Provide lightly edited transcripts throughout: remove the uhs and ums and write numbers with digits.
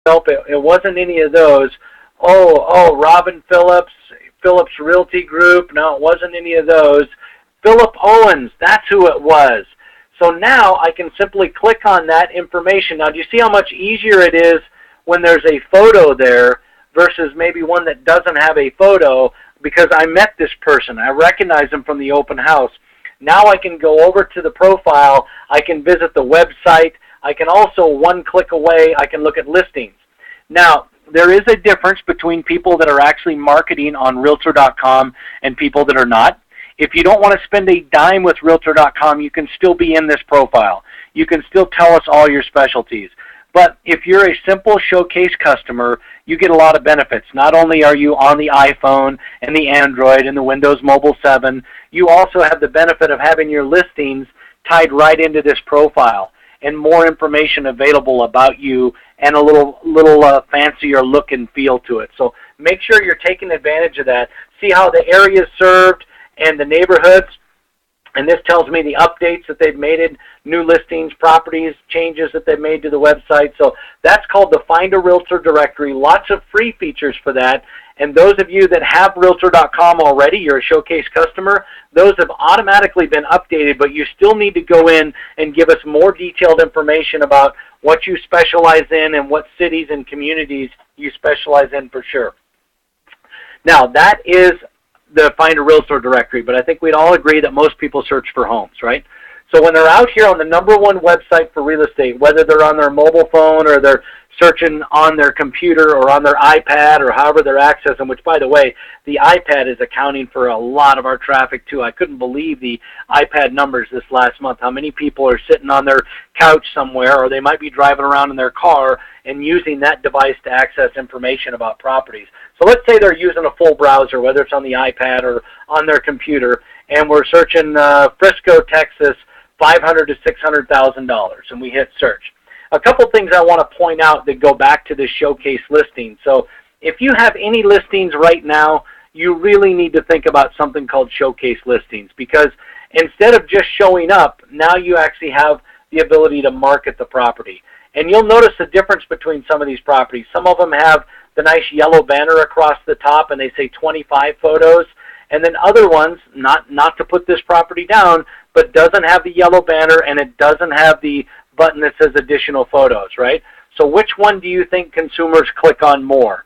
Nope, it wasn't any of those. Oh, Robin Phillips Realty Group. No, it wasn't any of those. Philip Owens, that's who it was. So now I can simply click on that information. Now, do you see how much easier it is when there's a photo there versus maybe one that doesn't have a photo, because I met this person. I recognize them from the open house. Now I can go over to the profile. I can visit the website. I can also, one click away, I can look at listings. Now, there is a difference between people that are actually marketing on Realtor.com and people that are not. If you don't want to spend a dime with Realtor.com, you can still be in this profile. You can still tell us all your specialties. But if you're a simple showcase customer, you get a lot of benefits. Not only are you on the iPhone and the Android and the Windows Mobile 7, you also have the benefit of having your listings tied right into this profile and more information available about you and a little fancier look and feel to it. So make sure you're taking advantage of that. See how the area is served and the neighborhoods. And this tells me the updates that they've made, in new listings, properties, changes that they've made to the website. So that's called the Find a Realtor directory. Lots of free features for that. And those of you that have Realtor.com already, you're a showcase customer, those have automatically been updated, but you still need to go in and give us more detailed information about what you specialize in and what cities and communities you specialize in for sure. Now, that is the Find a Realtor directory, but I think we'd all agree that most people search for homes, right? So when they're out here on the #1 website for real estate, whether they're on their mobile phone or they're searching on their computer or on their iPad or however they're accessing, which, by the way, the iPad is accounting for a lot of our traffic too. I couldn't believe the iPad numbers this last month, how many people are sitting on their couch somewhere, or they might be driving around in their car and using that device to access information about properties. So let's say they're using a full browser, whether it's on the iPad or on their computer, and we're searching Frisco, Texas, $500,000 to $600,000, and we hit search. A couple things I want to point out that go back to this showcase listing. So if you have any listings right now, you really need to think about something called showcase listings, because instead of just showing up, now you actually have the ability to market the property. And you'll notice the difference between some of these properties. Some of them have the nice yellow banner across the top and they say 25 photos. And then other ones, not to put this property down, but doesn't have the yellow banner and it doesn't have the button that says additional photos, right? So which one do you think consumers click on more?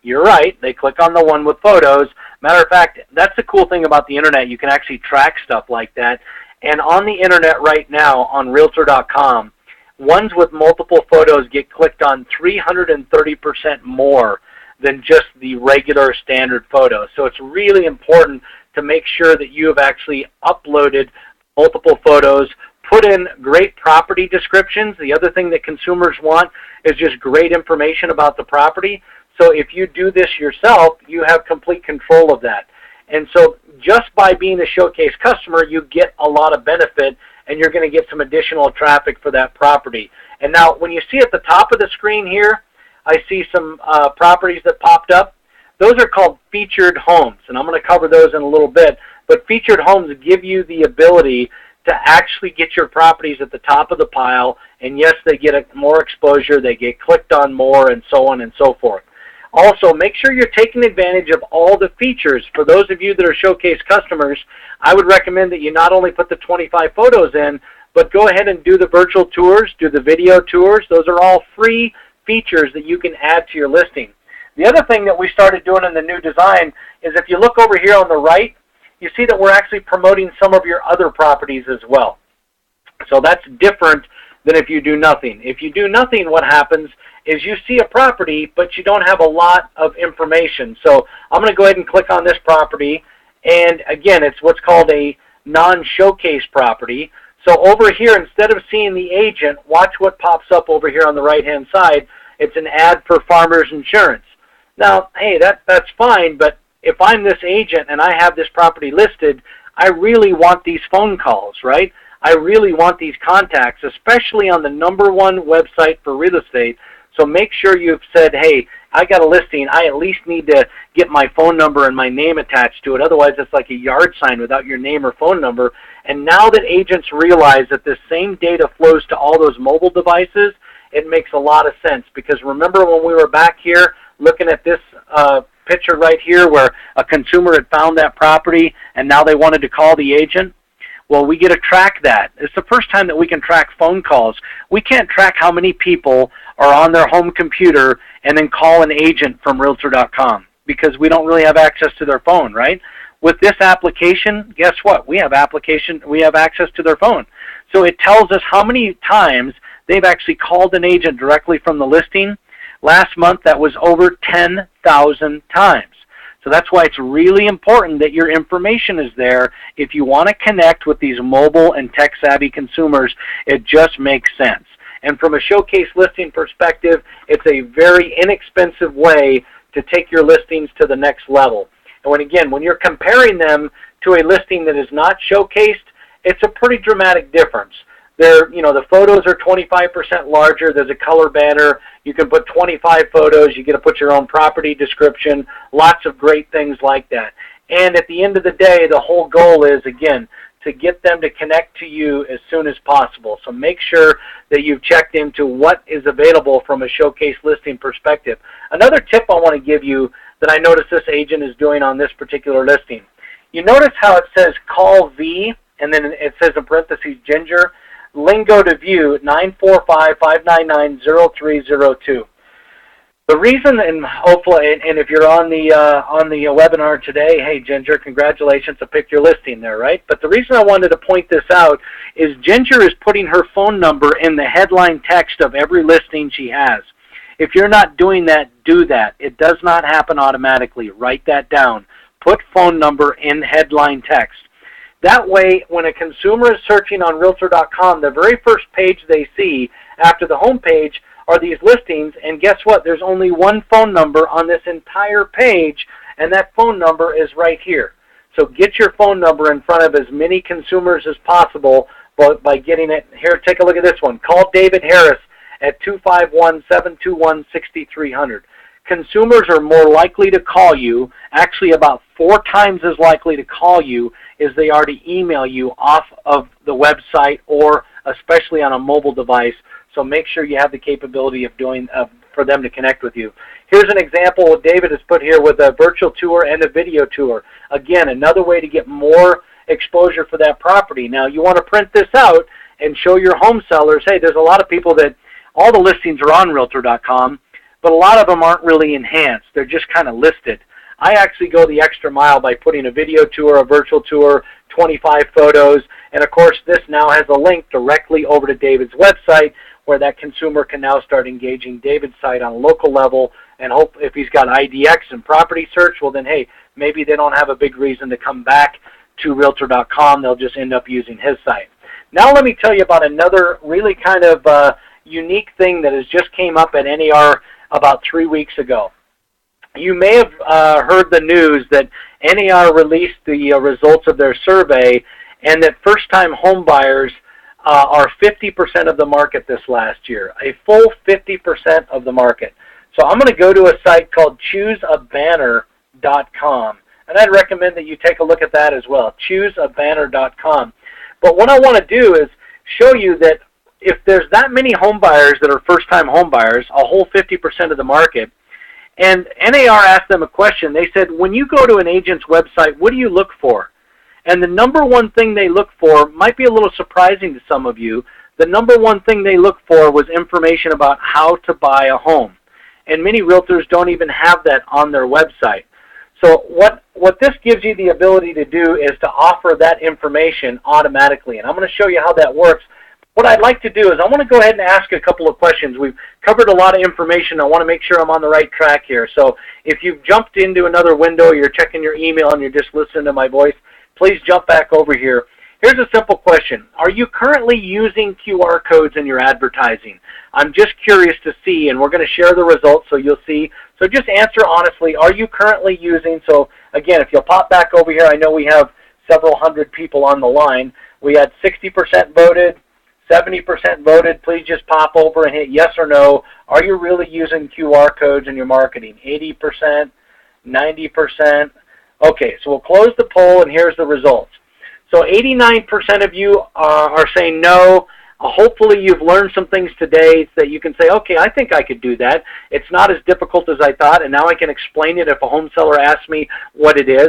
You're right, they click on the one with photos. Matter of fact, that's the cool thing about the internet. You can actually track stuff like that. And on the internet right now, on Realtor.com, ones with multiple photos get clicked on 330% more than just the regular standard photo. So it's really important to make sure that you have actually uploaded multiple photos, put in great property descriptions. The other thing that consumers want is just great information about the property. So if you do this yourself, you have complete control of that. And so just by being a showcase customer, you get a lot of benefit and you're going to get some additional traffic for that property. And now when you see at the top of the screen here, I see some properties that popped up. Those are called featured homes, and I'm going to cover those in a little bit. But featured homes give you the ability to actually get your properties at the top of the pile, and yes, they get more exposure, they get clicked on more, and so on and so forth. Also, make sure you're taking advantage of all the features. For those of you that are showcase customers, I would recommend that you not only put the 25 photos in, but go ahead and do the virtual tours, do the video tours. Those are all free features that you can add to your listing. The other thing that we started doing in the new design is if you look over here on the right, you see that we're actually promoting some of your other properties as well. So that's different than if you do nothing. If you do nothing, what happens is you see a property, but you don't have a lot of information. So I'm going to go ahead and click on this property. And again, it's what's called a non-showcase property. So over here, instead of seeing the agent, watch what pops up over here on the right-hand side. It's an ad for Farmers Insurance. Now, hey, that's fine, but if I'm this agent and I have this property listed, I really want these phone calls, right? I really want these contacts, especially on the #1 website for real estate. So make sure you've said, hey, I got a listing. I at least need to get my phone number and my name attached to it. Otherwise, it's like a yard sign without your name or phone number. And now that agents realize that this same data flows to all those mobile devices, it makes a lot of sense. Because remember when we were back here looking at this picture right here where a consumer had found that property and now they wanted to call the agent? Well, we get to track that. It's the first time that we can track phone calls. We can't track how many people are on their home computer and then call an agent from Realtor.com because we don't really have access to their phone, right? With this application, guess what? We have access to their phone. So it tells us how many times they've actually called an agent directly from the listing. Last month, that was over 10,000 times. So that's why it's really important that your information is there. If you want to connect with these mobile and tech-savvy consumers, it just makes sense. And from a showcase listing perspective, it's a very inexpensive way to take your listings to the next level. And when you're comparing them to a listing that is not showcased, it's a pretty dramatic difference. The photos are 25% larger. There's a color banner. You can put 25 photos. You get to put your own property description. Lots of great things like that. And at the end of the day, the whole goal is, again, to get them to connect to you as soon as possible. So make sure that you've checked into what is available from a showcase listing perspective. Another tip I want to give you that I noticed this agent is doing on this particular listing. You notice how it says call V, and then it says in parentheses Ginger. Lingo to view 945-599-0302. The reason, and hopefully, and if you're on the webinar today, hey Ginger, congratulations, I picked your listing there, right? But the reason I wanted to point this out is Ginger is putting her phone number in the headline text of every listing she has. If you're not doing that, do that. It does not happen automatically. Write that down. Put phone number in headline text. That way, when a consumer is searching on Realtor.com, the very first page they see after the home page are these listings, and guess what? There's only one phone number on this entire page, and that phone number is right here. So get your phone number in front of as many consumers as possible by getting it. Here, take a look at this one. Call David Harris at 251-721-6300. Consumers are more likely to call you, actually about 4 times as likely to call you as they are to email you off of the website or especially on a mobile device. So make sure you have the capability of doing for them to connect with you. Here's an example what David has put here with a virtual tour and a video tour. Again, another way to get more exposure for that property. Now you want to print this out and show your home sellers, hey, there's a lot of people that all the listings are on Realtor.com, but a lot of them aren't really enhanced. They're just kind of listed. I actually go the extra mile by putting a video tour, a virtual tour, 25 photos, and of course this now has a link directly over to David's website where that consumer can now start engaging David's site on a local level, and hope if he's got IDX and property search, well then hey, maybe they don't have a big reason to come back to Realtor.com. They'll just end up using his site. Now let me tell you about another really kind of unique thing that has just came up at NAR about 3 weeks ago. You may have heard the news that NAR released the results of their survey, and that first-time home buyers are 50% of the market this last year, a full 50% of the market. So I'm going to go to a site called chooseabanner.com, and I'd recommend that you take a look at that as well, chooseabanner.com. But what I want to do is show you that if there's that many home buyers that are first-time home buyers, a whole 50% of the market, and NAR asked them a question. They said, when you go to an agent's website, what do you look for? And the number one thing they look for might be a little surprising to some of you. The number one thing they look for was information about how to buy a home. And many realtors don't even have that on their website. So what this gives you the ability to do is to offer that information automatically. And I'm going to show you how that works. What I'd like to do is I want to go ahead and ask a couple of questions. We've covered a lot of information. I want to make sure I'm on the right track here. So if you've jumped into another window, you're checking your email, and you're just listening to my voice, please jump back over here. Here's a simple question. Are you currently using QR codes in your advertising? I'm just curious to see, and we're going to share the results so you'll see. So just answer honestly, are you currently using? So again, if you'll pop back over here, I know we have several hundred people on the line. We had 60% voted. 70% voted. Please just pop over and hit yes or no. Are you really using QR codes in your marketing? 80%, 90%. Okay, so we'll close the poll, and here's the results. So 89% of you are saying no. Hopefully you've learned some things today that you can say, okay, I think I could do that. It's not as difficult as I thought, and now I can explain it if a home seller asks me what it is.